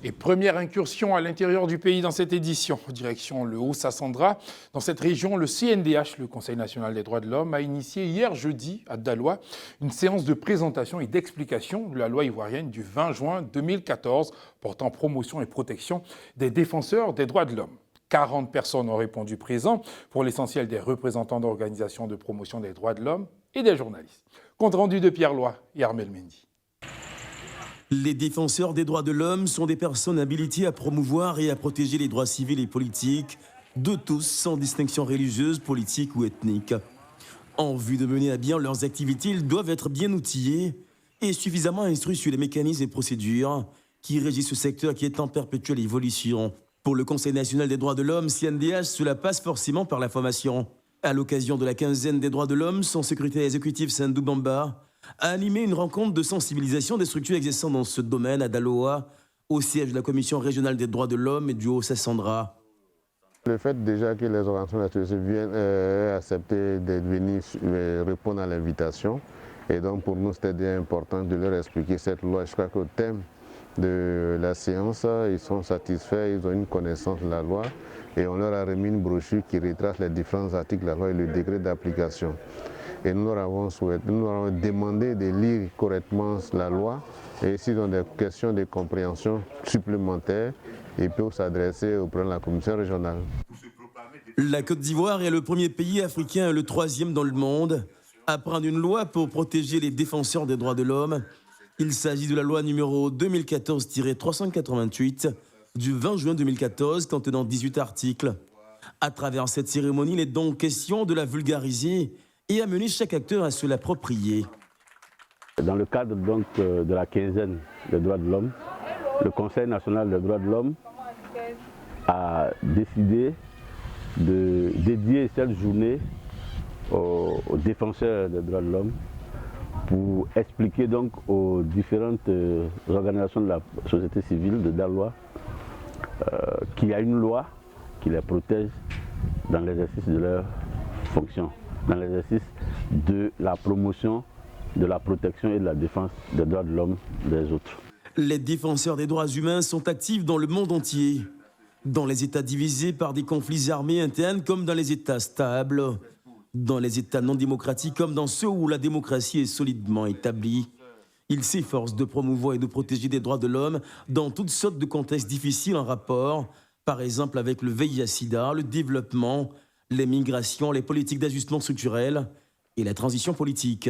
Et première incursion à l'intérieur du pays dans cette édition, direction le Haut-Sassandra. Dans cette région, le CNDH, le Conseil national des droits de l'homme, a initié hier jeudi à Daloa une séance de présentation et d'explication de la loi ivoirienne du 20 juin 2014 portant promotion et protection des défenseurs des droits de l'homme. 40 personnes ont répondu présent, pour l'essentiel des représentants d'organisations de promotion des droits de l'homme et des journalistes. Compte rendu de Pierre Loy et Armel Mendy. Les défenseurs des droits de l'homme sont des personnes habilitées à promouvoir et à protéger les droits civils et politiques de tous, sans distinction religieuse, politique ou ethnique. En vue de mener à bien leurs activités, ils doivent être bien outillés et suffisamment instruits sur les mécanismes et procédures qui régissent ce secteur qui est en perpétuelle évolution. Pour le Conseil national des droits de l'homme, CNDH, cela passe forcément par la formation. À l'occasion de la quinzaine des droits de l'homme, son secrétaire exécutif Sandou Bamba a animé une rencontre de sensibilisation des structures exerçant dans ce domaine à Daloa, au siège de la Commission régionale des droits de l'homme et du Haut-Sassandra. Le fait déjà que les organisations de la société viennent accepter de venir répondre à l'invitation, et donc pour nous c'était bien important de leur expliquer cette loi. Je crois qu'au thème de la séance, ils sont satisfaits, ils ont une connaissance de la loi et on leur a remis une brochure qui retrace les différents articles de la loi et le degré d'application. Et nous leur avons demandé de lire correctement la loi et s'ils ont des questions de compréhension supplémentaires, ils peuvent s'adresser auprès de la commission régionale. La Côte d'Ivoire est le premier pays africain et le troisième dans le monde à prendre une loi pour protéger les défenseurs des droits de l'homme. Il s'agit de la loi numéro 2014-388 du 20 juin 2014 contenant 18 articles. À travers cette cérémonie, il est donc question de la vulgariser et amener chaque acteur à se l'approprier. Dans le cadre donc de la quinzaine des droits de l'homme, le Conseil national des droits de l'homme a décidé de dédier cette journée aux défenseurs des droits de l'homme pour expliquer donc aux différentes organisations de la société civile de Daloa qu'il y a une loi qui les protège dans l'exercice de leurs fonctions, dans l'exercice de la promotion, de la protection et de la défense des droits de l'homme des autres. Les défenseurs des droits humains sont actifs dans le monde entier, dans les États divisés par des conflits armés internes comme dans les États stables, dans les États non démocratiques comme dans ceux où la démocratie est solidement établie. Ils s'efforcent de promouvoir et de protéger les droits de l'homme dans toutes sortes de contextes difficiles en rapport, par exemple avec le VIH-Sida, le développement, les migrations, les politiques d'ajustement structurel et la transition politique.